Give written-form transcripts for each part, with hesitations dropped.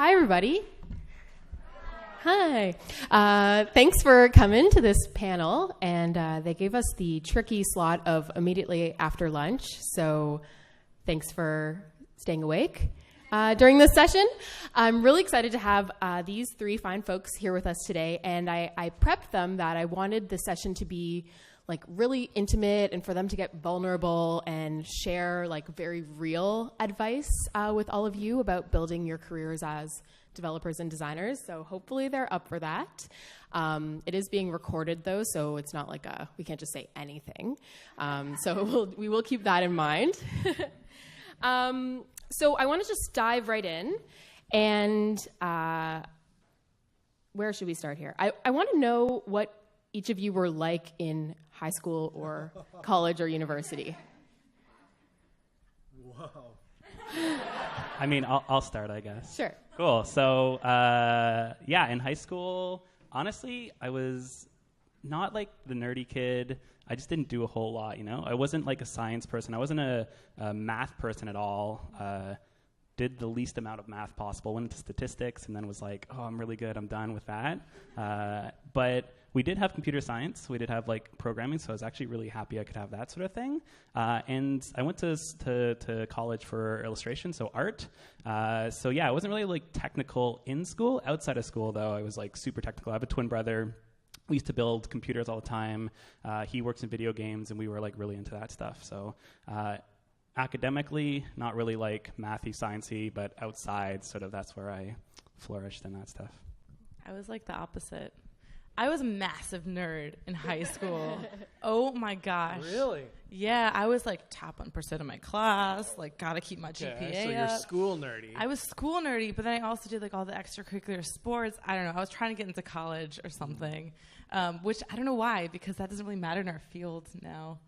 Hi, everybody. Hi. Thanks for coming to this panel. And they gave us the tricky slot of immediately after lunch. So thanks for staying awake during this session. I'm really excited to have these three fine folks here with us today. And I prepped them that I wanted the session to be like really intimate and for them to get vulnerable and share like very real advice with all of you about building your careers as developers and designers. So hopefully they're up for that. It is being recorded though, so it's not like we can't just say anything. So we will keep that in mind. So I want to just dive right in, and where should we start here? I want to know what each of you were like in high school or college or university. Wow. I mean, I'll start, I guess. Sure. Cool. So, in high school, honestly, I was not like the nerdy kid. I just didn't do a whole lot, you know? I wasn't like a science person. I wasn't a math person at all. Did the least amount of math possible, went into statistics, and then was like, oh, I'm really good. I'm done with that. But we did have computer science. We did have like programming, so I was actually really happy I could have that sort of thing. And I went to college for illustration, so art. I wasn't really like technical in school. Outside of school, though, I was like super technical. I have a twin brother. We used to build computers all the time. He works in video games, and we were like really into that stuff. So academically, not really like mathy, sciencey, but outside, sort of that's where I flourished in that stuff. I was like the opposite. I was a massive nerd in high school. Oh my gosh. Really? Yeah, I was like top 1% of my class, like gotta keep my GPA so you're up. school nerdy. I was school nerdy, but then I also did like all the extracurricular sports. I don't know, I was trying to get into college or something, which I don't know why, because that doesn't really matter in our field now.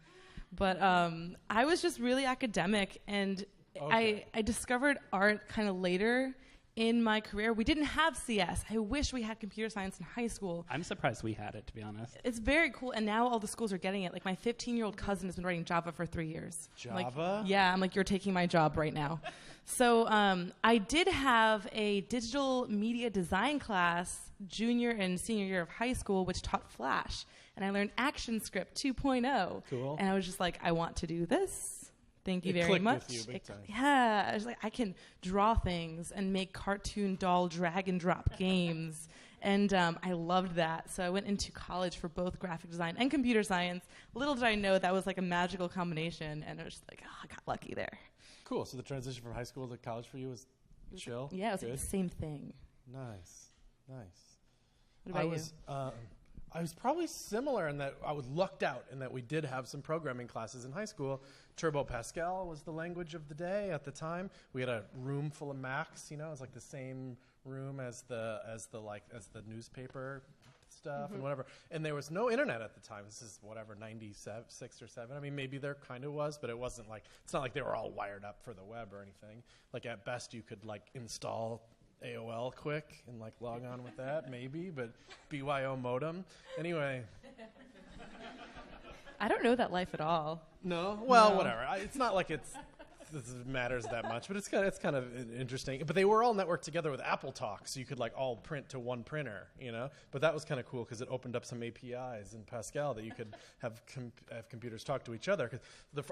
But I was just really academic, and Okay. I discovered art kind of later in my career. We didn't have CS. I wish we had computer science in high school. I'm surprised we had it, to be honest. It's very cool, and now all the schools are getting it. Like, my 15-year-old cousin has been writing Java for 3 years. Java? Yeah, I'm like, you're taking my job right now. So I did have a digital media design class junior and senior year of high school, which taught Flash. And I learned ActionScript 2.0. Cool. And I was just like, I want to do this. Thank you It very clicked much. with you big time. Yeah, I was like, I can draw things and make cartoon doll drag and drop games. And I loved that. So I went into college for both graphic design and computer science. Little did I know that was like a magical combination. And I was just like, oh, I got lucky there. Cool. So the transition from high school to college for you was chill? Yeah, it was Good? like the same thing. Nice. What about you? I was probably similar in that I was lucked out in that we did have some programming classes in high school. Turbo Pascal was the language of the day at the time. We had a room full of Macs, you know, it was like the same room as the newspaper stuff and whatever. And there was no internet at the time. This is whatever, 96 or 7. I mean, maybe there kind of was, but it wasn't like, it's not like they were all wired up for the web or anything. Like at best you could like install AOL quick and like log on with that, maybe, but BYO modem. Anyway. I don't know that life at all. No? Well, No. whatever. It's not like this matters that much, but it's kind of interesting. But they were all networked together with Apple Talk, so you could like all print to one printer, you know? But that was kind of cool because it opened up some APIs in Pascal that you could have computers talk to each other. 'Cause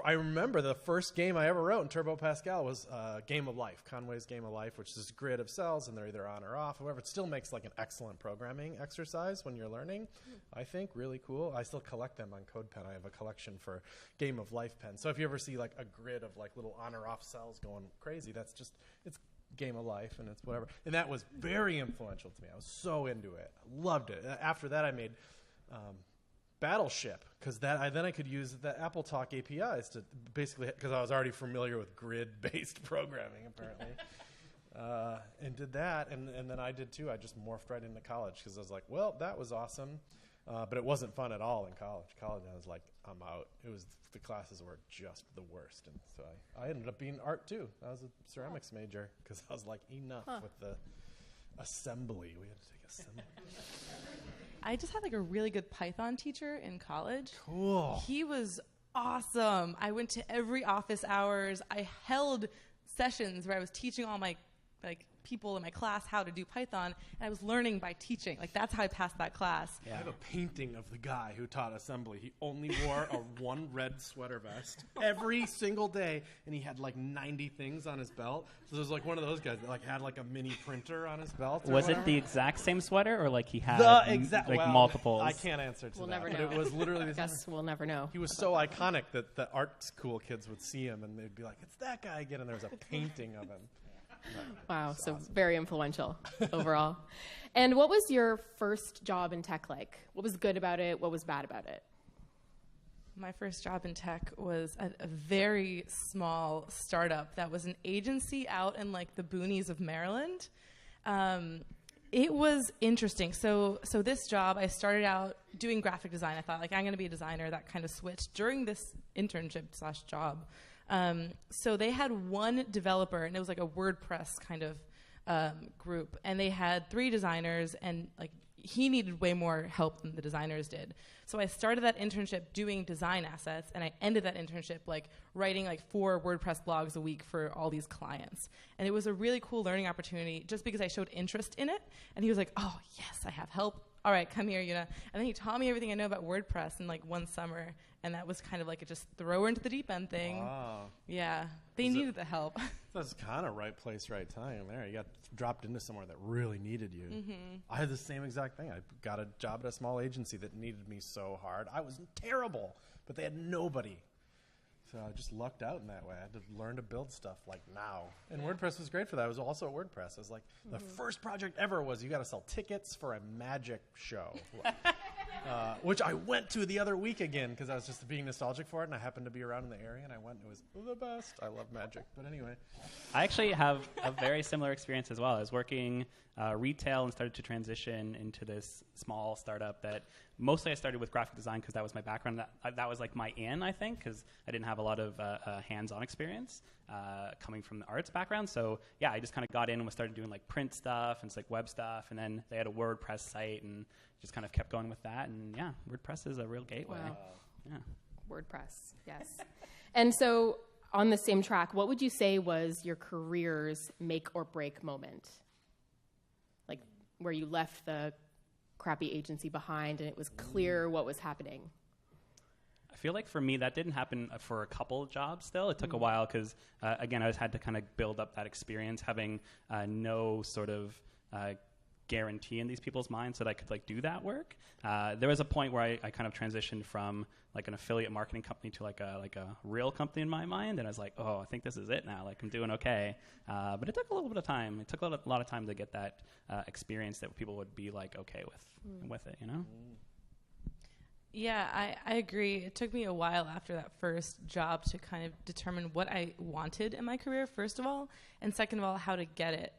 I remember the first game I ever wrote in Turbo Pascal was Game of Life, Conway's Game of Life, which is this grid of cells, and they're either on or off. However, it still makes like an excellent programming exercise when you're learning. I think really cool. I still collect them on CodePen. I have a collection for Game of Life pens. So if you ever see like a grid of like little on or off cells going crazy, that's just, it's Game of Life and it's whatever. And that was very influential to me. I was so into it. I loved it. After that, I made Battleship, because then I could use the Apple Talk APIs to basically, because I was already familiar with grid-based programming apparently. And did that, and then I did too. I just morphed right into college because I was like, well, that was awesome. But it wasn't fun at all in college. College, I was like, I'm out. The classes were just the worst. And so I ended up being art too. I was a ceramics major because I was like, enough with the assembly. We had to take assembly. I just had like a really good Python teacher in college. Cool. He was awesome. I went to every office hours. I held sessions where I was teaching all my like people in my class how to do Python, and I was learning by teaching. Like, that's how I passed that class. I have a painting of the guy who taught assembly. He only wore one red sweater vest every single day, and he had like 90 things on his belt. So there's like one of those guys that like had like a mini printer on his belt. Was it the exact same sweater, or like he had multiples? I can't answer to We'll that. never But know. it was literally the I guess we'll never know. He was so iconic that the art school kids would see him and they'd be like, "It's that guy again," and there was a painting of him. Wow, so very influential overall. And what was your first job in tech like? What was good about it? What was bad about it? My first job in tech was a very small startup that was an agency out in like the boonies of Maryland. It was interesting. So this job, I started out doing graphic design. I thought, like, I'm going to be a designer. That kind of switched during this internship/job. So they had one developer, and it was like a WordPress kind of group. And they had 3 designers, and like he needed way more help than the designers did. So I started that internship doing design assets, and I ended that internship like writing like 4 WordPress blogs a week for all these clients. And it was a really cool learning opportunity just because I showed interest in it. And he was like, "Oh, yes, I have help. All right, come here, Yuna." And then he taught me everything I know about WordPress in like one summer. And that was kind of like a just throw her into the deep end thing. Wow. Yeah, they needed the help. That's kind of right place, right time. There, you got dropped into somewhere that really needed you. Mm-hmm. I had the same exact thing. I got a job at a small agency that needed me so hard. I was terrible, but they had nobody. So I just lucked out in that way. I had to learn to build stuff like now. And WordPress was great for that. I was also at WordPress. It was like the first project ever was you got to sell tickets for a magic show. Which I went to the other week again because I was just being nostalgic for it, and I happened to be around in the area, and I went, and it was the best. I love magic. But anyway. I actually have a very similar experience as well. I was working retail and started to transition into this small startup that mostly I started with graphic design because that was my background. That was like my in, I think, because I didn't have a lot of hands-on experience coming from the arts background. So yeah, I just kind of got in and started doing like print stuff and like web stuff, and then they had a WordPress site and just kind of kept going with that. And yeah, WordPress is a real gateway. Wow. Yeah. WordPress, yes. And so on the same track, what would you say was your career's make or break moment? Like where you left the crappy agency behind and it was clear what was happening. I feel like for me, that didn't happen for a couple of jobs still. It took a while because, again, I just had to kind of build up that experience, having no sort of guarantee in these people's minds that I could like do that work. There was a point where I kind of transitioned from like an affiliate marketing company to like a real company in my mind, and I was like, oh, I think this is it now. Like I'm doing okay, but it took a little bit of time. It took a lot of time to get that experience that people would be like okay with it, you know. Yeah, I agree. It took me a while after that first job to kind of determine what I wanted in my career, first of all, and second of all, how to get it.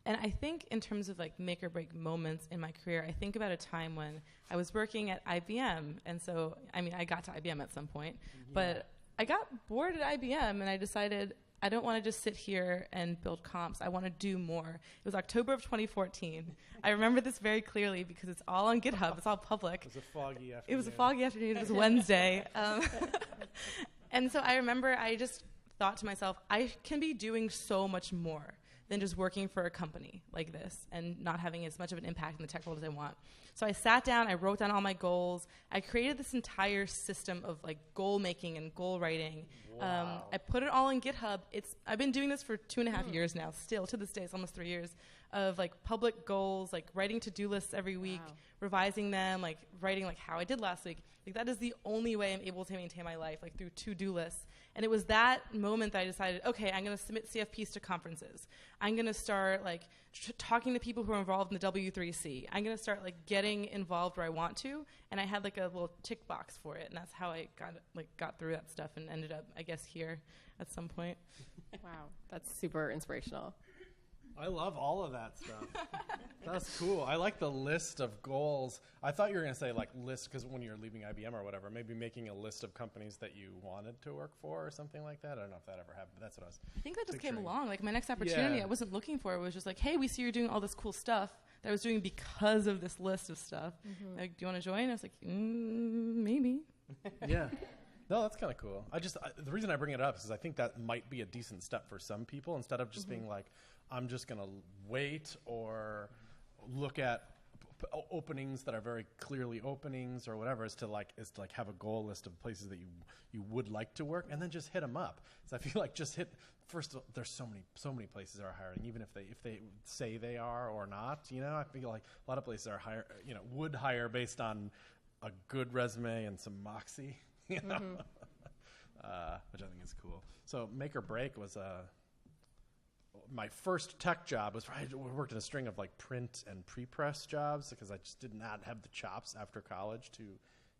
And I think in terms of like make or break moments in my career, I think about a time when I was working at IBM. And so, I mean, I got to IBM at some point, but I got bored at IBM and I decided I don't want to just sit here and build comps. I want to do more. It was October of 2014. I remember this very clearly because it's all on GitHub. It's all public. It was a foggy afternoon. It was a foggy afternoon. It was Wednesday. And so I remember I just thought to myself, I can be doing so much more than just working for a company like this and not having as much of an impact in the tech world as I want. So I sat down, I wrote down all my goals. I created this entire system of like goal making and goal writing. Wow. I put it all on GitHub. I've been doing this for 2.5 years now, still to this day. It's almost 3 years of like public goals, like writing to-do lists every week, revising them, like writing like how I did last week. Like that is the only way I'm able to maintain my life, like through to-do lists. And it was that moment that I decided, okay, I'm going to submit CFPs to conferences. I'm going to start like talking to people who are involved in the W3C. I'm going to start like getting involved where I want to. And I had like a little tick box for it. And that's how I got through that stuff and ended up, I guess, here at some point. Wow, that's super inspirational. I love all of that stuff. That's cool. I like the list of goals. I thought you were going to say like list because when you're leaving IBM or whatever, maybe making a list of companies that you wanted to work for or something like that. I don't know if that ever happened, but that's what I was I think that just came picturing. along. Like my next opportunity I wasn't looking for. It was just like, hey, we see you're doing all this cool stuff that I was doing because of this list of stuff. Like, do you want to join? I was like, maybe. Yeah. No, that's kind of cool. The reason I bring it up is I think that might be a decent step for some people instead of just being like, I'm just going to wait or look at openings that are very clearly openings or whatever, is to have a goal list of places that you would like to work, and then just hit them up. So I feel like just hit first. There's so many places that are hiring, even if they say they are or not. I feel like a lot of places are would hire based on a good resume and some moxie. Which I think is cool. So Make or Break was my first tech job. I worked in a string of like print and pre-press jobs because I just did not have the chops after college to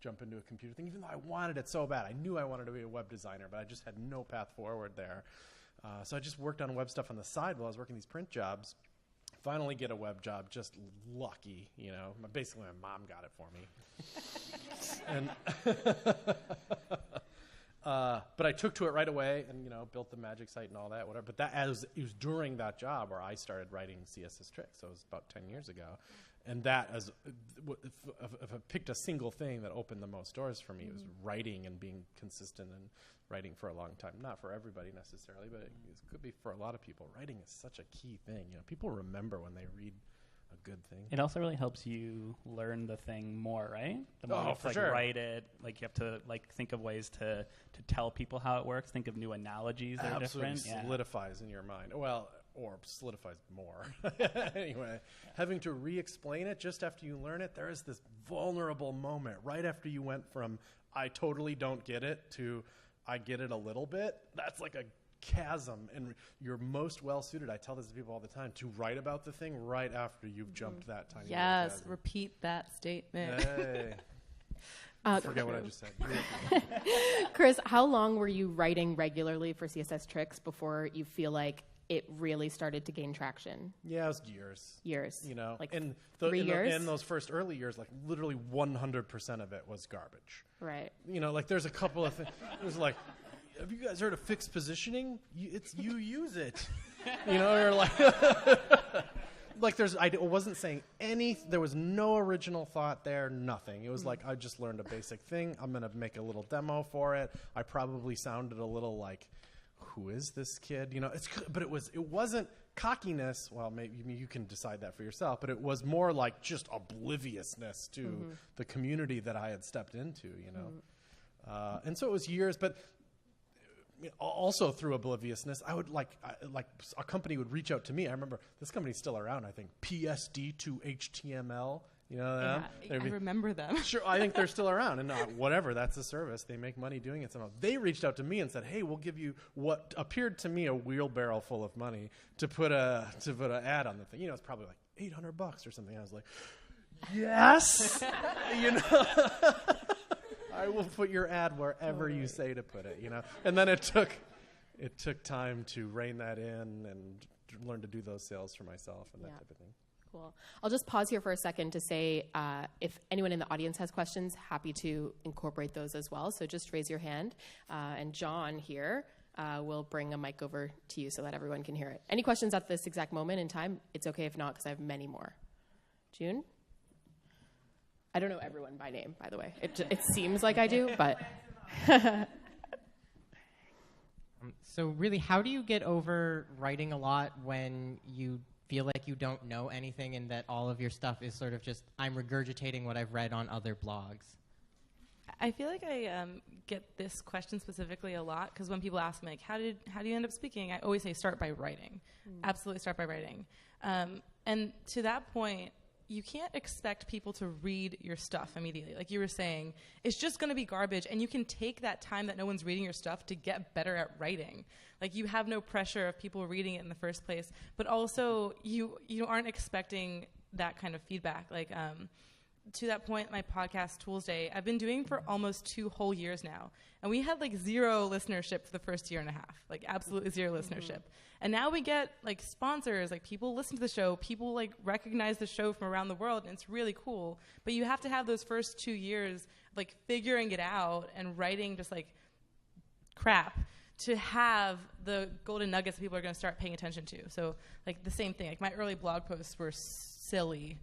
jump into a computer thing, even though I wanted it so bad. I knew I wanted to be a web designer, but I just had no path forward there. So I just worked on web stuff on the side while I was working these print jobs. Finally get a web job, just lucky, Basically, my mom got it for me. But I took to it right away and, built the magic site and all that, whatever. But it was during that job where I started writing CSS tricks. So it was about 10 years ago. And that, if I picked a single thing that opened the most doors for me, it was writing and being consistent and writing for a long time. Not for everybody necessarily, but it could be for a lot of people. Writing is such a key thing. People remember when they read a good thing. It also really helps you learn the thing more, right? The more you for sure. Write it, you have to think of ways to tell people how it works. Think of new analogies that are different. Absolutely solidifies in your mind. Well, or solidifies more. Anyway, having to re-explain it just after you learn it, there is this vulnerable moment right after you went from I totally don't get it to I get it a little bit. That's like a chasm, and you're most well suited, I tell this to people all the time, to write about the thing right after you've jumped that tiny little chasm. Repeat that statement. Hey. Forget what I just said. Chris, how long were you writing regularly for CSS Tricks before you feel like it really started to gain traction? Yeah, it was years. Like in 3 years? In those first early years, like literally 100% of it was garbage. Right. Like there's a couple of things. It was like, have you guys heard of fixed positioning? You use it. Or like, I wasn't saying there was no original thought there, nothing. It was like, I just learned a basic thing. I'm going to make a little demo for it. I probably sounded a little like, who is this kid? But it wasn't cockiness. Well, maybe you can decide that for yourself, but it was more like just obliviousness to the community that I had stepped into, and so it was years, but also through obliviousness, I would like a company would reach out to me. I remember this company's still around, I think, PSD to HTML. I remember them. Sure, I think they're still around, and whatever. That's a service. They make money doing it somehow. They reached out to me and said, "Hey, we'll give you what appeared to me a wheelbarrow full of money to put an ad on the thing. It's probably like $800 or something." I was like, "Yes, I will put your ad wherever you say to put it." And then it took time to rein that in and learn to do those sales for myself and that type of thing. Cool. I'll just pause here for a second to say if anyone in the audience has questions, happy to incorporate those as well. So just raise your hand. And John here will bring a mic over to you so that everyone can hear it. Any questions at this exact moment in time? It's okay if not, because I have many more. June? I don't know everyone by name, by the way. It seems like I do, but... So really, how do you get over writing a lot when you feel like you don't know anything and that all of your stuff is sort of just, I'm regurgitating what I've read on other blogs? I feel like I get this question specifically a lot because when people ask me, like, how do you end up speaking? I always say start by writing. Absolutely start by writing. And to that point, you can't expect people to read your stuff immediately. Like you were saying, it's just going to be garbage, and you can take that time that no one's reading your stuff to get better at writing. Like you have no pressure of people reading it in the first place, but also you aren't expecting that kind of feedback. Like to that point, my podcast, Tools Day, I've been doing for almost 2 whole years now. And we had like 0 listenership for the first year and a half, like absolutely 0 listenership. And now we get like sponsors, like people listen to the show, people like recognize the show from around the world, and it's really cool. But you have to have those first 2 years like figuring it out and writing just like crap to have the golden nuggets that people are going to start paying attention to. So like the same thing, like my early blog posts were silly.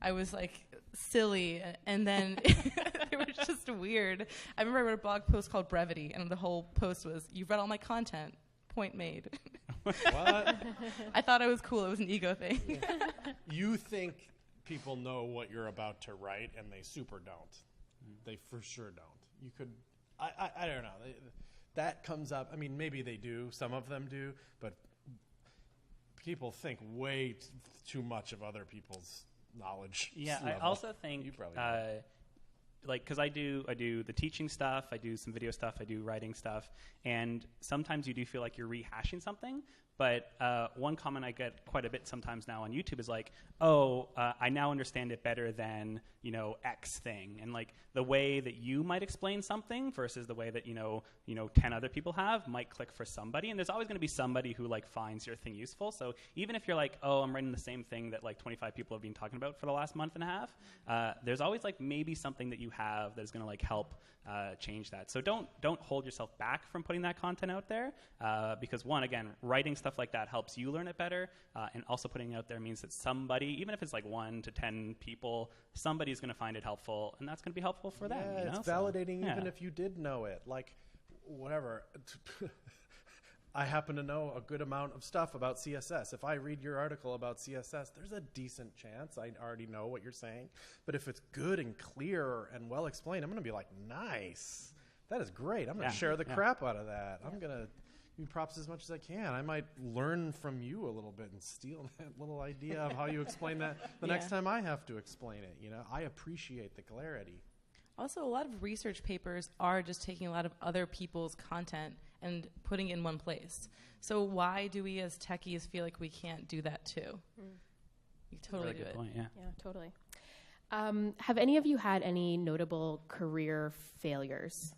I was like silly, and then it was just weird. I remember I wrote a blog post called Brevity, and the whole post was, "You've read all my content, point made." What? I thought I was cool. It was an ego thing. You think people know what you're about to write, and they super don't. They for sure don't. You could, I don't know. That comes up. I mean, maybe they do. Some of them do, but people think way too much of other people's knowledge. Yeah, level. I also think You probably do. like, because I do the teaching stuff, I do some video stuff, I do writing stuff, and sometimes you do feel like you're rehashing something. But one comment I get quite a bit sometimes now on YouTube is like, oh, I now understand it better than, X thing. And like the way that you might explain something versus the way that, 10 other people have might click for somebody. And there's always going to be somebody who like finds your thing useful. So even if you're like, oh, I'm writing the same thing that like 25 people have been talking about for the last month and a half, there's always like maybe something that you have that's going to like help change that. So don't hold yourself back from putting that content out there because one, again, writing stuff like that helps you learn it better, and also putting it out there means that somebody, even if it's like 1 to 10 people, somebody's going to find it helpful, and that's going to be helpful for them. It's validating even if you did know it. Like, whatever. I happen to know a good amount of stuff about CSS. If I read your article about CSS, there's a decent chance I already know what you're saying. But if it's good and clear and well explained, I'm going to be like, nice. That is great. I'm going to share the crap out of that. I'm going to give you props as much as I can. I might learn from you a little bit and steal that little idea of how you explain that the next time I have to explain it. I appreciate the clarity. Also, a lot of research papers are just taking a lot of other people's content and putting it in one place. So why do we as techies feel like we can't do that too? You totally really do good it. point, yeah. Yeah, totally. Have any of you had any notable career failures?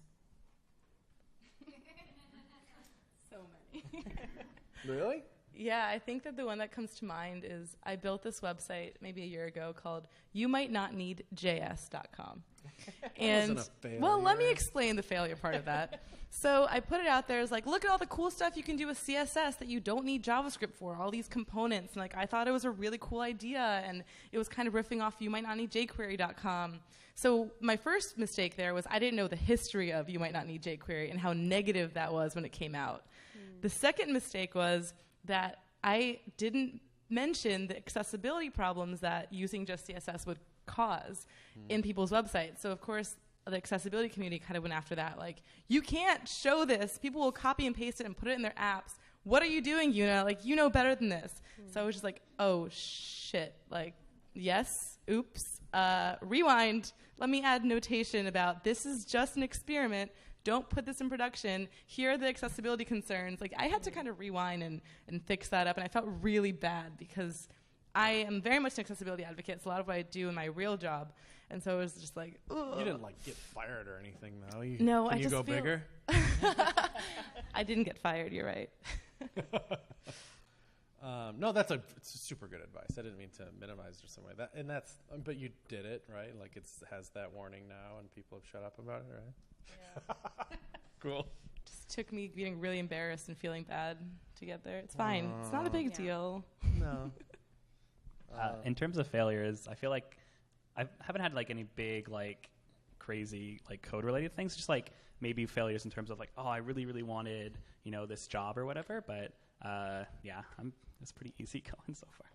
So many. Really? Yeah, I think that the one that comes to mind is I built this website maybe a year ago called YouMightNotNeedJS.com. And wasn't a failure. well, let me explain the failure part of that. So I put it out there as like, look at all the cool stuff you can do with CSS that you don't need JavaScript for, all these components. And like, I thought it was a really cool idea, and it was kind of riffing off YouMightNotNeedJQuery.com. So my first mistake there was I didn't know the history of You Might Not Need jQuery and how negative that was when it came out. The second mistake was that I didn't mention the accessibility problems that using just CSS would cause in people's websites. So of course, the accessibility community kind of went after that. Like, you can't show this. People will copy and paste it and put it in their apps. What are you doing, Una? Like, you know better than this. So I was just like, oh, shit. Like, yes, oops. Rewind. Let me add notation about this is just an experiment. Don't put this in production. Here are the accessibility concerns. Like, I had to kind of rewind and fix that up, and I felt really bad because I am very much an accessibility advocate. It's a lot of what I do in my real job. And so it was just like, ugh. You didn't like get fired or anything, though. No, Can I you just go feel bigger? I didn't get fired. You're right. No, it's super good advice. I didn't mean to minimize or something like that. But you did it, right? Like, it has that warning now, and people have shut up about it, right? Yeah. Cool. Just took me being really embarrassed and feeling bad to get there. It's fine. It's not a big deal. No. In terms of failures, I feel like I haven't had like any big like crazy like code related things. Just like maybe failures in terms of like, oh, I really really wanted this job or whatever. But it's pretty easy going so far.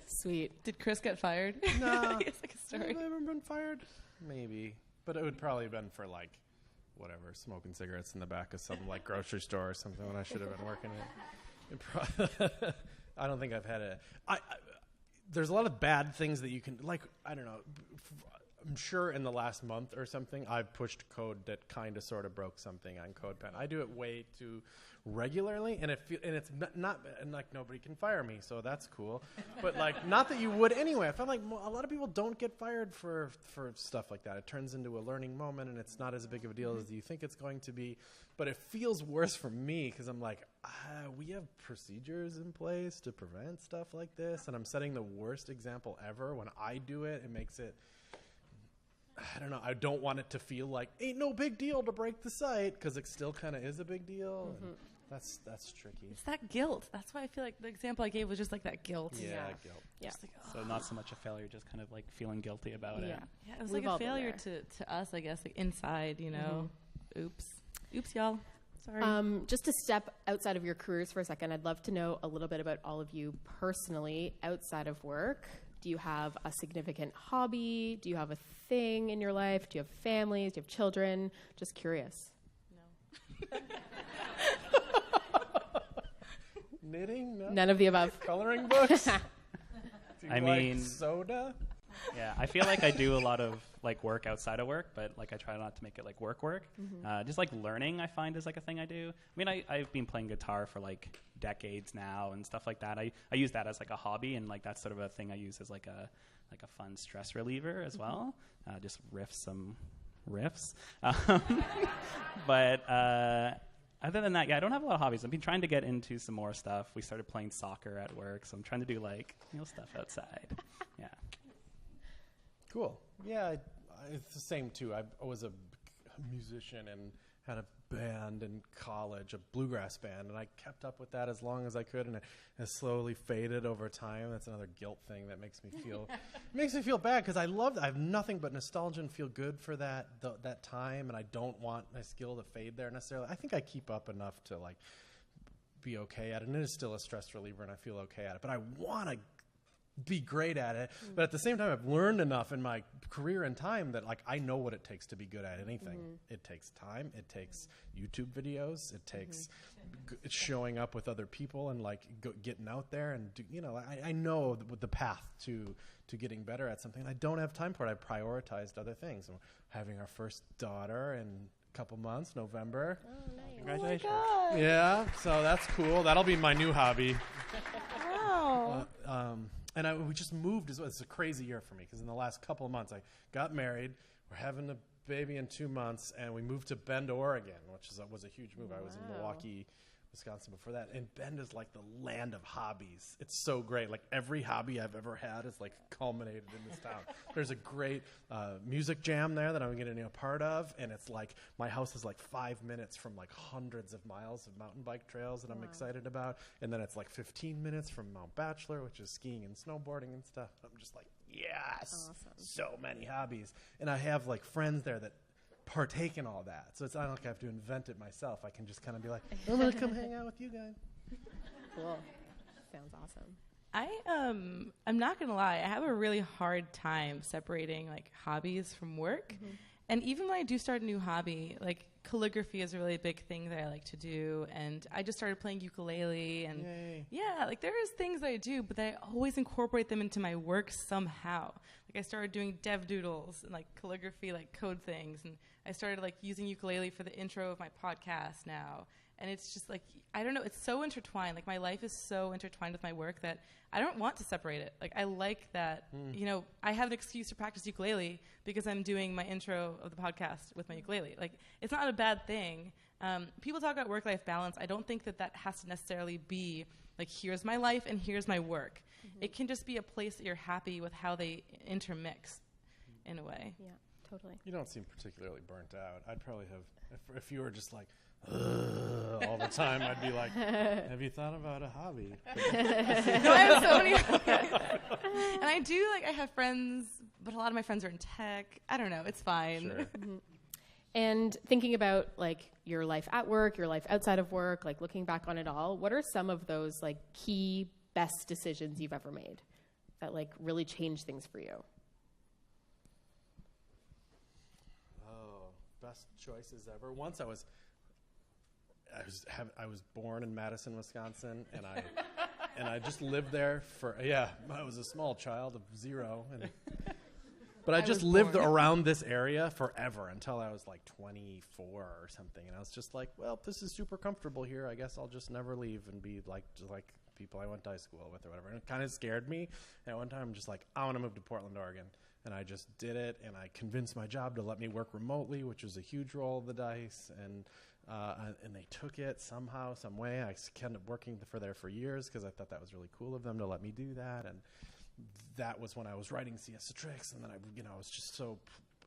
Sweet. Did Chris get fired? No. He has like a story. Have I ever been fired? Maybe. But it would probably have been for like whatever, smoking cigarettes in the back of some like grocery store or something when I should have been working it. I don't think I've had there's a lot of bad things that you can, like, I don't know. I'm sure in the last month or something, I've pushed code that kind of sort of broke something on CodePen. I do it way too regularly, and it's not, and like nobody can fire me, so that's cool. But like, not that you would anyway. I feel like a lot of people don't get fired for stuff like that. It turns into a learning moment, and it's not as big of a deal as you think it's going to be. But it feels worse for me because I'm like, we have procedures in place to prevent stuff like this, and I'm setting the worst example ever. When I do it, it makes it, I don't know, I don't want it to feel like ain't no big deal to break the site, because it still kind of is a big deal. And that's tricky. It's that guilt. That's why I feel like the example I gave was just like that guilt. Yeah, guilt. Yeah. Just like, So not so much a failure, just kind of like feeling guilty about it. Yeah, it was We've like all a been failure there. to us, I guess, like inside, Oops, y'all. Sorry. Just to step outside of your careers for a second, I'd love to know a little bit about all of you personally outside of work. Do you have a significant hobby? Do you have a thing in your life? Do you have families? Do you have children? Just curious. No. Knitting? No. None of the above. Coloring books? Do you I like mean- soda? Yeah, I feel like I do a lot of like work outside of work, but like I try not to make it like work. Just like learning, I find is like a thing I do. I mean, I've been playing guitar for like decades now and stuff like that. I use that as like a hobby, and like that's sort of a thing I use as like a fun stress reliever as well. Just riff some riffs. But other than that, yeah, I don't have a lot of hobbies. I've been trying to get into some more stuff. We started playing soccer at work, so I'm trying to do like stuff outside. Yeah. Cool. Yeah, it's the same too. I was a musician and had a band in college, a bluegrass band, and I kept up with that as long as I could, and it has slowly faded over time. That's another guilt thing that makes me feel bad, because I have nothing but nostalgia and feel good for that time, and I don't want my skill to fade there necessarily. I think I keep up enough to like be okay at it, and it is still a stress reliever, and I feel okay at it. But I want to be great at it, but at the same time I've learned enough in my career and time that like I know what it takes to be good at anything. It takes time, it takes YouTube videos, it takes showing up with other people and like getting out there and I know the path to getting better at something. I don't have time for it. I prioritized other things. I'm having our first daughter in a couple months, November. Oh, nice. Congratulations. Oh my God. Yeah, so that's cool. That'll be my new hobby. Wow. And we just moved. It's a crazy year for me because in the last couple of months, I got married. We're having a baby in 2 months, and we moved to Bend, Oregon, which was a huge move. I was in Milwaukee, Wisconsin before that. And Bend is like the land of hobbies. It's so great. Like every hobby I've ever had is like culminated in this town. There's a great music jam there that I'm getting a part of. And it's like my house is like 5 minutes from like hundreds of miles of mountain bike trails that I'm excited about. And then it's like 15 minutes from Mount Bachelor, which is skiing and snowboarding and stuff. I'm just like, yes, Awesome. So many hobbies. And I have like friends there that partake in all that. So it's not like I have to invent it myself. I can just kind of be like, I'm going to come hang out with you guys. Cool. Sounds awesome. I'm not gonna lie, I have a really hard time separating like hobbies from work. And even when I do start a new hobby, like calligraphy is a really big thing that I like to do, and I just started playing ukulele, and yeah, like there is things that I do, but I always incorporate them into my work somehow. Like I started doing dev doodles and like calligraphy, like code things, and I started like using ukulele for the intro of my podcast now. And it's just like, I don't know, it's so intertwined. Like my life is so intertwined with my work that I don't want to separate it. Like I like that, I have an excuse to practice ukulele because I'm doing my intro of the podcast with my ukulele. Like it's not a bad thing. People talk about work-life balance. I don't think that has to necessarily be like, here's my life and here's my work. It can just be a place that you're happy with how they intermix in a way. Yeah, totally. You don't seem particularly burnt out. I'd probably have, if you were just like, all the time, I'd be like, have you thought about a hobby? No, I have so many. And I do, like, I have friends, but a lot of my friends are in tech. I don't know. It's fine. Sure. And thinking about like your life at work, your life outside of work, like looking back on it all, what are some of those like key best decisions you've ever made that like really changed things for you? Oh, best choices ever. Once I was born in Madison, Wisconsin, and I just lived there I was a small child of 0, but I just lived around this area forever until I was like 24 or something, and I was just like, well, this is super comfortable here. I guess I'll just never leave and be like people I went to high school with or whatever. And it kind of scared me. And at one time, I'm just like, I want to move to Portland, Oregon. And I just did it, and I convinced my job to let me work remotely, which was a huge roll of the dice. And they took it somehow, some way. I ended up working for years because I thought that was really cool of them to let me do that. And that was when I was writing CS Tricks, and then I was just so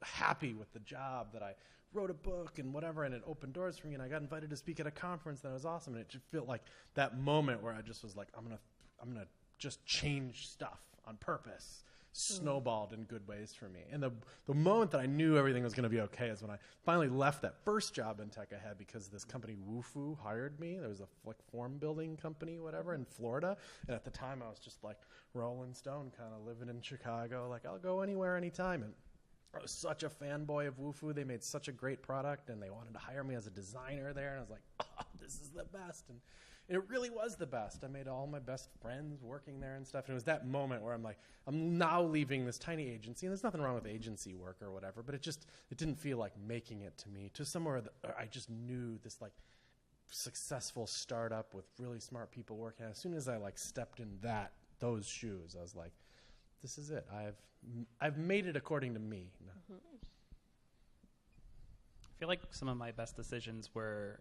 happy with the job that I wrote a book and whatever, and it opened doors for me, and I got invited to speak at a conference that was awesome. And it just felt like that moment where I just was like, I'm gonna just change stuff on purpose snowballed in good ways for me. And the moment that I knew everything was going to be okay is when I finally left that first job in tech I had, because this company Woofu hired me. There was a form building company, whatever, in Florida. And at the time I was just like Rolling Stone, kind of living in Chicago, like I'll go anywhere, anytime. And I was such a fanboy of Woofu. They made such a great product, and they wanted to hire me as a designer there. And I was like, oh, this is the best. And it really was the best. I made all my best friends working there and stuff. And it was that moment where I'm like, I'm now leaving this tiny agency. And there's nothing wrong with agency work or whatever, but it didn't feel like making it to me, to somewhere that I just knew this like successful startup with really smart people working. As soon as I like stepped in those shoes, I was like, this is it. I've made it according to me. I feel like some of my best decisions were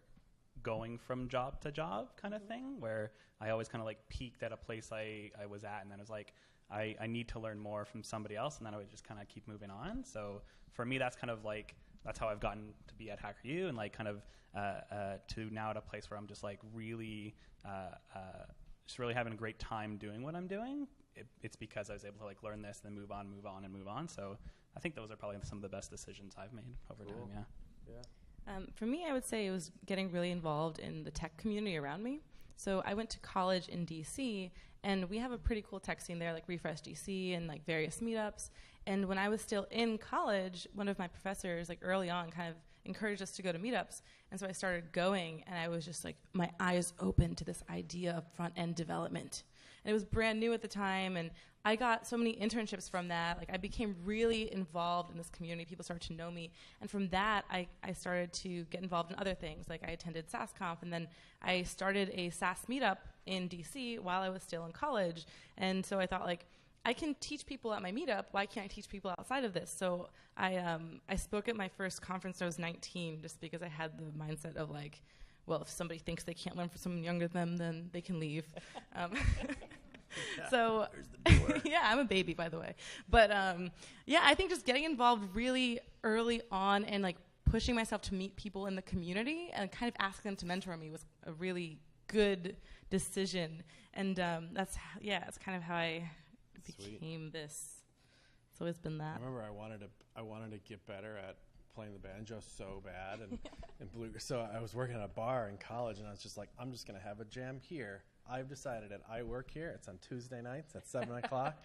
going from job to job kind of thing, where I always kind of like peaked at a place I was at, and then I was like, I need to learn more from somebody else, and then I would just kind of keep moving on. So for me, that's kind of like, that's how I've gotten to be at HackerYou, and like kind of to now at a place where I'm just like really just really having a great time doing what I'm doing. It's because I was able to like learn this and then move on. So I think those are probably some of the best decisions I've made over time. Yeah. For me, I would say it was getting really involved in the tech community around me. So I went to college in DC, and we have a pretty cool tech scene there, like Refresh DC and like various meetups. And when I was still in college, one of my professors, like early on, kind of encouraged us to go to meetups. And so I started going, and I was just like, my eyes open to this idea of front-end development. And it was brand new at the time, and I got so many internships from that. Like, I became really involved in this community. People started to know me. And from that, I started to get involved in other things. Like, I attended SaaSconf, and then I started a SaaS meetup in DC while I was still in college. And so I thought, like, I can teach people at my meetup. Why can't I teach people outside of this? So I spoke at my first conference when I was 19, just because I had the mindset of, like, well, if somebody thinks they can't learn from someone younger than them, then they can leave. So, yeah, I'm a baby, by the way. But, yeah, I think just getting involved really early on and, like, pushing myself to meet people in the community and kind of asking them to mentor me was a really good decision. And that's kind of how I became this. It's always been that. I remember I wanted to get better at playing the banjo so bad, and bluegrass. So I was working at a bar in college, and I was just like, I'm just going to have a jam here. I've decided it. I work here. It's on Tuesday nights at 7 o'clock.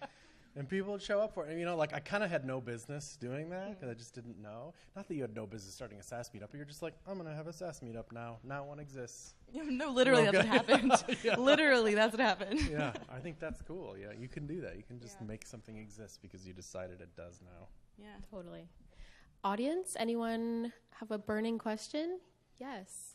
And people would show up for it. And, you know, like, I kind of had no business doing that because I just didn't know. Not that you had no business starting a SaaS meetup, but you're just like, I'm going to have a SaaS meetup now. Now one exists. No, literally, that's what happened. Yeah. Literally, that's what happened. Yeah, I think that's cool. Yeah, you can do that. You can just make something exist because you decided it does now. Yeah, Totally. Audience, anyone have a burning question? Yes.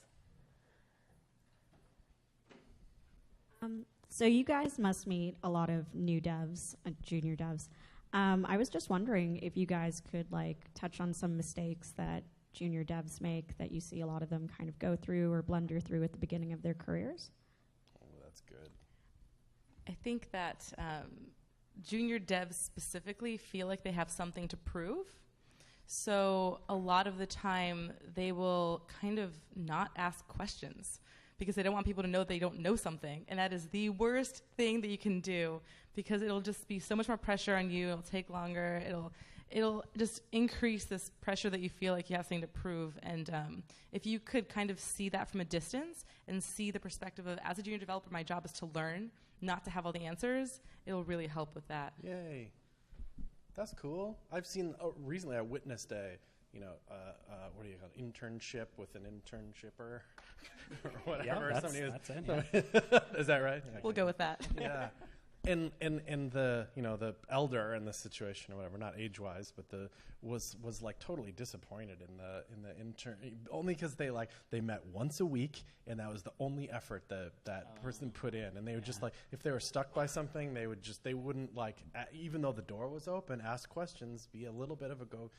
So you guys must meet a lot of new devs, junior devs. I was just wondering if you guys could like touch on some mistakes that junior devs make that you see a lot of them kind of go through or blunder through at the beginning of their careers. Oh, that's good. I think that junior devs specifically feel like they have something to prove. So a lot of the time they will kind of not ask questions because they don't want people to know they don't know something. And that is the worst thing that you can do because it'll just be so much more pressure on you. It'll take longer. It'll just increase this pressure that you feel like you have something to prove. And if you could kind of see that from a distance and see the perspective of, as a junior developer, my job is to learn, not to have all the answers, it'll really help with that. Yay. That's cool. I've seen, recently I witnessed a, what do you call it, internship with an internshipper or whatever. Yeah, that's it. Is that right? We'll go with that. Yeah. And the, the elder in this situation or whatever, not age-wise, but was like totally disappointed in the intern, only because they met once a week, and that was the only effort that person put in, and they would just like, if they were stuck by something, they wouldn't like, even though the door was open, ask questions, be a little bit of a go,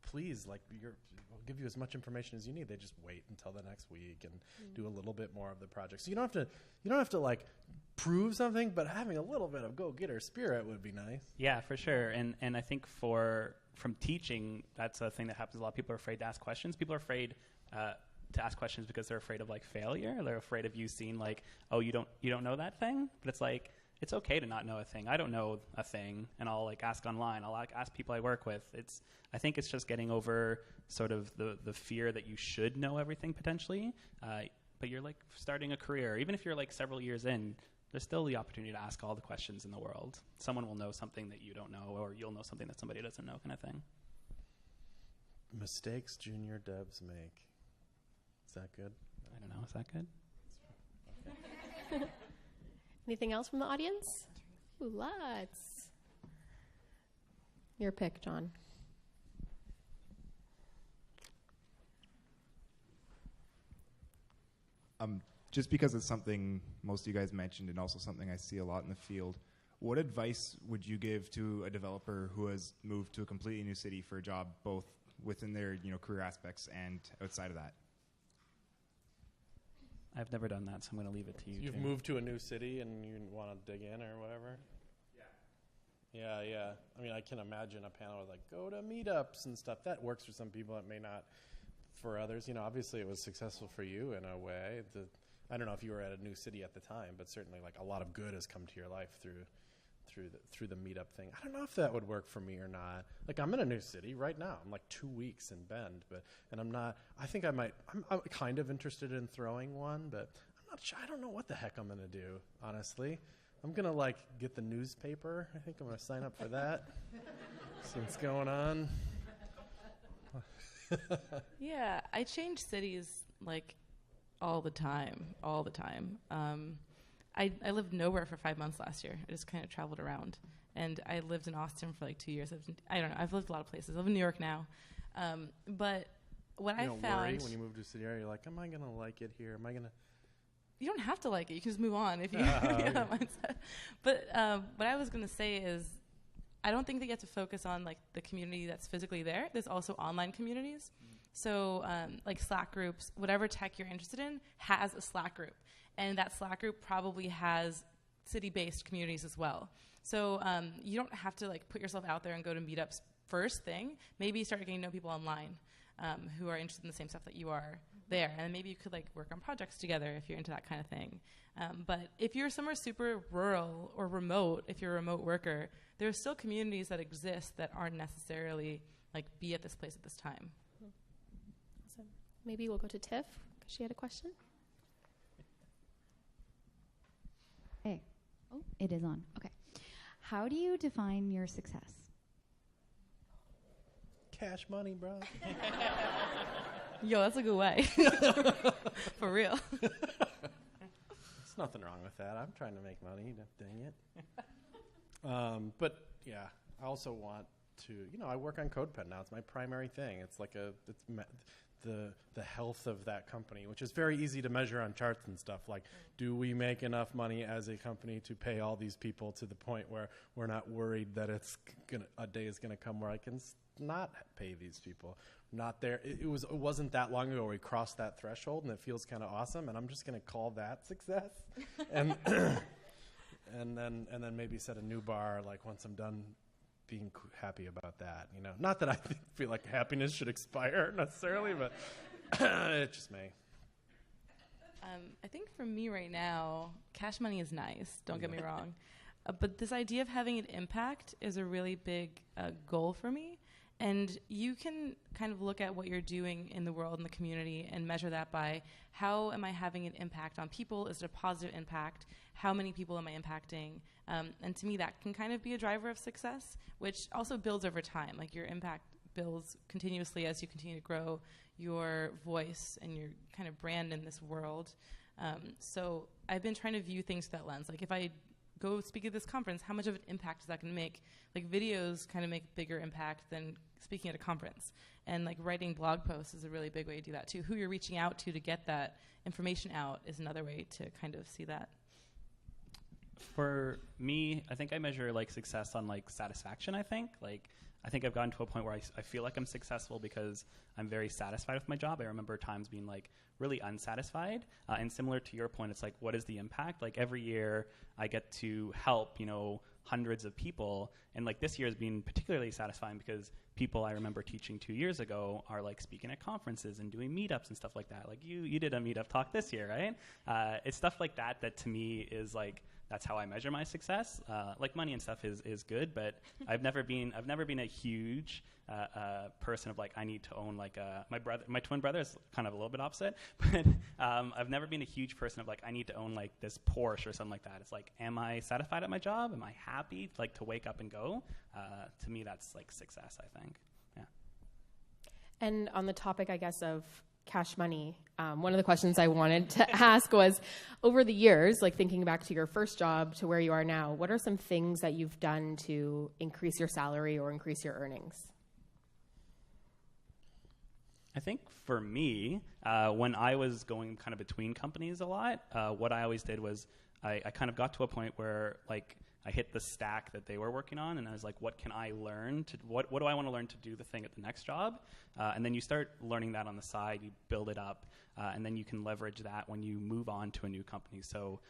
please, like, I'll give you as much information as you need. They just wait until the next week and do a little bit more of the project. So you don't have to like prove something, but having a little bit of go-getter spirit would be nice. Yeah, for sure. And I think from teaching, that's a thing that happens. A lot of people are afraid to ask questions. People are afraid to ask questions because they're afraid of like failure. They're afraid of you seeing like, oh, you don't know that thing. But it's like, it's okay to not know a thing. I don't know a thing, and I'll like ask online. I'll ask people I work with. I think it's just getting over sort of the fear that you should know everything potentially. But you're like starting a career. Even if you're like several years in, there's still the opportunity to ask all the questions in the world. Someone will know something that you don't know, or you'll know something that somebody doesn't know, kind of thing. Mistakes junior devs make. Is that good? I don't know. Is that good? Okay. Anything else from the audience? Ooh, lots. Your pick, John. Just because it's something most of you guys mentioned and also something I see a lot in the field, what advice would you give to a developer who has moved to a completely new city for a job, both within their career aspects and outside of that? I've never done that, so I'm going to leave it to you. You've moved to a new city and you want to dig in or whatever? Yeah. I mean, I can imagine a panel with like, go to meetups and stuff. That works for some people. It may not for others. Obviously it was successful for you in a way. I don't know if you were at a new city at the time, but certainly like a lot of good has come to your life through the meetup thing. I don't know if that would work for me or not. Like I'm in a new city right now. I'm like 2 weeks in Bend, and I'm not. I think I'm kind of interested in throwing one, but I'm not sure. I don't know what the heck I'm gonna do. Honestly, I'm gonna like get the newspaper. I think I'm gonna sign up for that. See what's going on. Yeah, I change cities like all the time. I lived nowhere for 5 months last year. I just kind of traveled around. And I lived in Austin for like 2 years. I don't know. I've lived a lot of places. I live in New York now. But what I found... You don't worry when you move to a city area, you're like, am I going to like it here? Am I going to... You don't have to like it. You can just move on if you have that mindset. But what I was going to say is I don't think that you have to focus on like the community that's physically there. There's also online communities. So like Slack groups, whatever tech you're interested in has a Slack group. And that Slack group probably has city-based communities as well. So you don't have to like put yourself out there and go to meetups first thing. Maybe start getting to know people online who are interested in the same stuff that you are there. And maybe you could like work on projects together if you're into that kind of thing. But if you're somewhere super rural or remote, if you're a remote worker, there are still communities that exist that aren't necessarily like be at this place at this time. Awesome. Maybe we'll go to Tiff because she had a question. Hey. Oh, it is on. Okay. How do you define your success? Cash money, bro. Yo, that's a good way. For real. There's nothing wrong with that. I'm trying to make money. Dang it. But yeah, I also want to, I work on CodePen now. It's my primary thing. It's like the health of that company, which is very easy to measure on charts and stuff. Like, do we make enough money as a company to pay all these people to the point where we're not worried that a day is gonna come where I can not pay these people? Not there. It wasn't that long ago we crossed that threshold, and it feels kind of awesome. And I'm just gonna call that success, and and then maybe set a new bar. Like once I'm done being happy about that, Not that I feel like happiness should expire necessarily, but it just may. I think for me right now, cash money is nice. Don't get me wrong. But this idea of having an impact is a really big goal for me. And you can kind of look at what you're doing in the world and the community and measure that by how am I having an impact on people? Is it a positive impact? How many people am I impacting? And to me, that can kind of be a driver of success, which also builds over time. Like your impact builds continuously as you continue to grow your voice and your kind of brand in this world. So I've been trying to view things through that lens. Like if I go speak at this conference, how much of an impact is that going to make? Like videos kind of make a bigger impact than speaking at a conference. And like writing blog posts is a really big way to do that too. Who you're reaching out to get that information out is another way to kind of see that. For me, I think I measure like success on like satisfaction. I think I've gotten to a point where I feel like I'm successful because I'm very satisfied with my job. I remember times being like really unsatisfied. And similar to your point, it's like, what is the impact? Like every year I get to help, hundreds of people. And like this year has been particularly satisfying because people I remember teaching 2 years ago are like speaking at conferences and doing meetups and stuff like that. Like you did a meetup talk this year, right? It's stuff like that to me is like that's how I measure my success. Like money and stuff is good, but I've never been a huge person of like I need to own like my twin brother is kind of a little bit opposite, but I've never been a huge person of like I need to own like this Porsche or something like that. It's like, am I satisfied at my job? Am I happy like to wake up and go? To me, that's like success, I think. Yeah. And on the topic, I guess, of cash money, one of the questions I wanted to ask was, over the years, like thinking back to your first job to where you are now, what are some things that you've done to increase your salary or increase your earnings? I think for me, when I was going kind of between companies a lot, what I always did was I kind of got to a point where like I hit the stack that they were working on, and I was like, what can I learn? What do I want to learn to do the thing at the next job? And then you start learning that on the side, you build it up, and then you can leverage that when you move on to a new company. So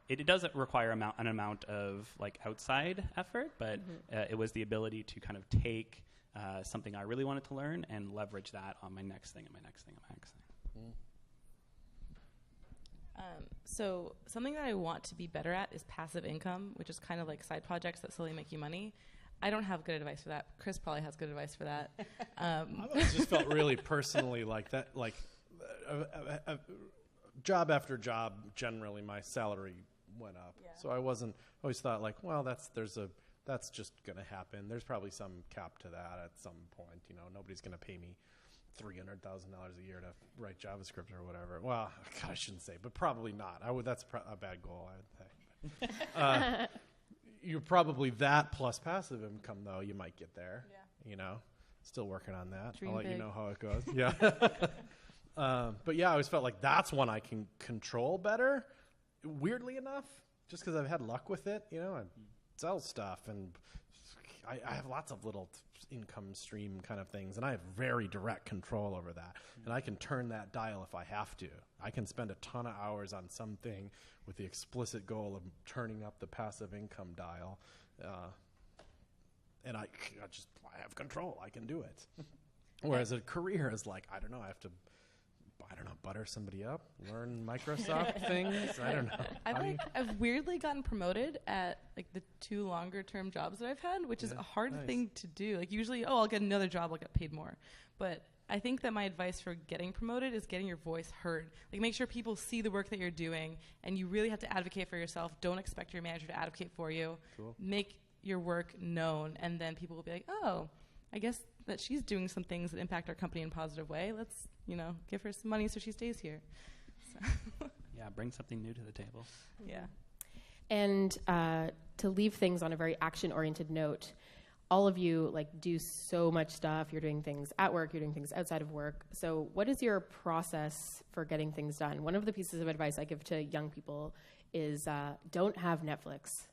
it doesn't require an amount of like outside effort, but it was the ability to kind of take something I really wanted to learn and leverage that on my next thing and my next thing and my next thing. So something that I want to be better at is passive income, which is kind of like side projects that slowly make you money. I don't have good advice for that. Chris probably has good advice for that. I just felt really personally like that, like job after job, generally my salary went up. Yeah. So I always thought like, well, that's just going to happen. There's probably some cap to that at some point. You know, nobody's going to pay me $300,000 a year to write JavaScript or whatever. Well, God, I shouldn't say, but probably not. That's a bad goal, I would think. You're probably that plus passive income, though. You might get there. Yeah. You know, still working on that. Dream I'll let big. you know how it goes. Yeah. But yeah, I always felt like that's one I can control better. Weirdly enough, just because I've had luck with it, you know, I sell stuff and I have lots of little income stream kind of things, and I have very direct control over that. And I can turn that dial if I have to. I can spend a ton of hours on something with the explicit goal of turning up the passive income dial. And I have control. I can do it. Whereas a career is like, I don't know, I have to, butter somebody up, learn Microsoft things. I don't know. I've weirdly gotten promoted at like the 2 longer term jobs that I've had, which is a hard thing to do. Like usually, I'll get another job, I'll get paid more. But I think that my advice for getting promoted is getting your voice heard. Like make sure people see the work that you're doing, and you really have to advocate for yourself. Don't expect your manager to advocate for you. Cool. Make your work known, and then people will be like, oh, I guess that she's doing some things that impact our company in a positive way. Let's, give her some money so she stays here. So Yeah, bring something new to the table. Yeah. And to leave things on a very action-oriented note, all of you do so much stuff. You're doing things at work, you're doing things outside of work. So what is your process for getting things done? One of the pieces of advice I give to young people is don't have Netflix.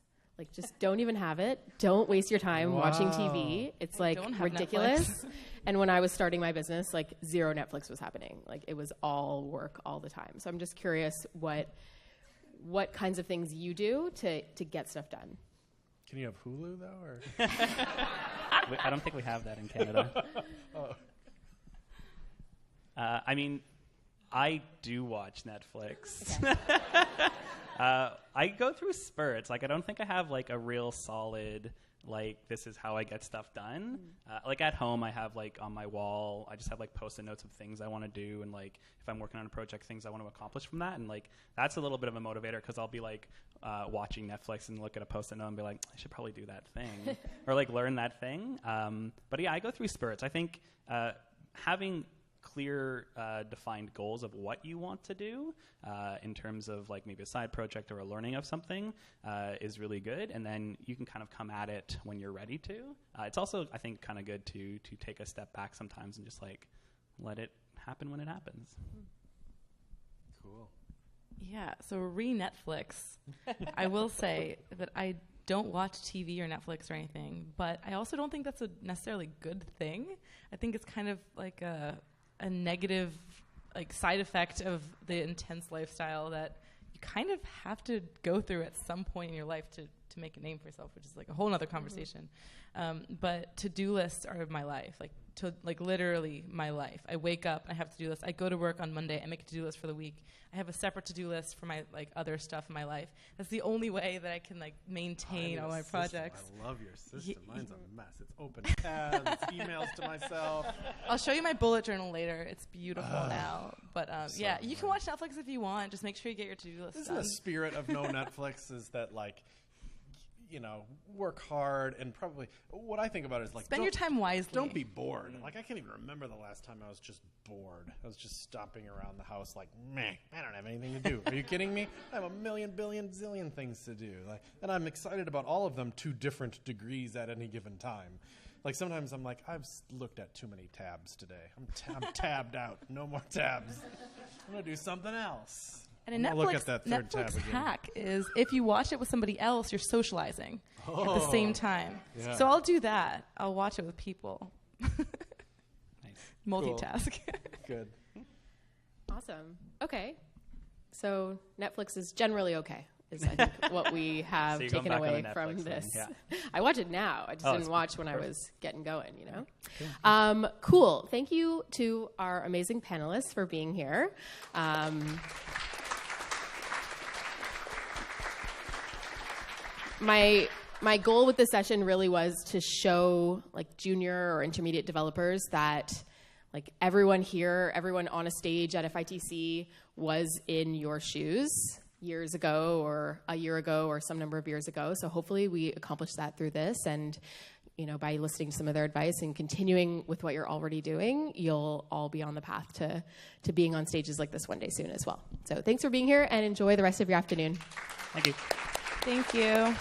Just don't even have it. Don't waste your time watching TV. It's ridiculous. And when I was starting my business, zero Netflix was happening. It was all work all the time. So I'm just curious what kinds of things you do to get stuff done. Can you have Hulu, though? Or? I don't think we have that in Canada. I mean, I do watch Netflix. I go through spurts. I don't think I have a real solid this is how I get stuff done. At home, I have on my wall, I just have Post-it notes of things I want to do, and if I'm working on a project, things I want to accomplish from that, and that's a little bit of a motivator because I'll be watching Netflix and look at a Post-it note and be like, I should probably do that thing or learn that thing. But yeah, I go through spurts. I think having clear defined goals of what you want to do in terms of maybe a side project or a learning of something is really good, and then you can kind of come at it when you're ready to. It's also, I think, kind of good to take a step back sometimes and just let it happen when it happens. Cool. Yeah, so re-Netflix. I will say that I don't watch TV or Netflix or anything, but I also don't think that's a necessarily good thing. I think it's kind of a negative side effect of the intense lifestyle that you kind of have to go through at some point in your life to make a name for yourself, which is a whole other conversation. But to-do lists are my life. to like literally my life. I wake up and I have to-do list. I go to work on Monday. I make a to-do list for the week. I have a separate to-do list for my like other stuff in my life. That's the only way that I can like maintain all my projects. I love your system. Mine's a mess. It's open tabs, it's emails to myself. I'll show you my bullet journal later. It's beautiful now. But yeah, you can watch Netflix if you want. Just make sure you get your to-do list Isn't done. the spirit of no Netflix is that like, you know, work hard and probably what I think about is like spend your time wisely. Don't be bored. Like I can't even remember the last time I was just bored. I was just stomping around the house like, meh, I don't have anything to do. Are you kidding me? I have a million, billion, zillion things to do. Like, and I'm excited about all of them to different degrees at any given time. Like sometimes I'm like, I've looked at too many tabs today. I'm tabbed out. No more tabs. I'm gonna do something else. And a Netflix hack is if you watch it with somebody else, you're socializing at the same time. Yeah. So I'll do that. I'll watch it with people. Nice. Multitask. Good. Awesome. Okay. So Netflix is generally okay, is I think what we have so taken away from this. Yeah. I watch it now. I just didn't watch when I was getting going, you know? Cool. Thank you to our amazing panelists for being here. My goal with this session really was to show like junior or intermediate developers that like everyone here, everyone on a stage at FITC was in your shoes years ago or a year ago or some number of years ago. So hopefully we accomplished that through this, and you know, by listening to some of their advice and continuing with what you're already doing, you'll all be on the path to being on stages like this one day soon as well. So thanks for being here and enjoy the rest of your afternoon. Thank you. Thank you.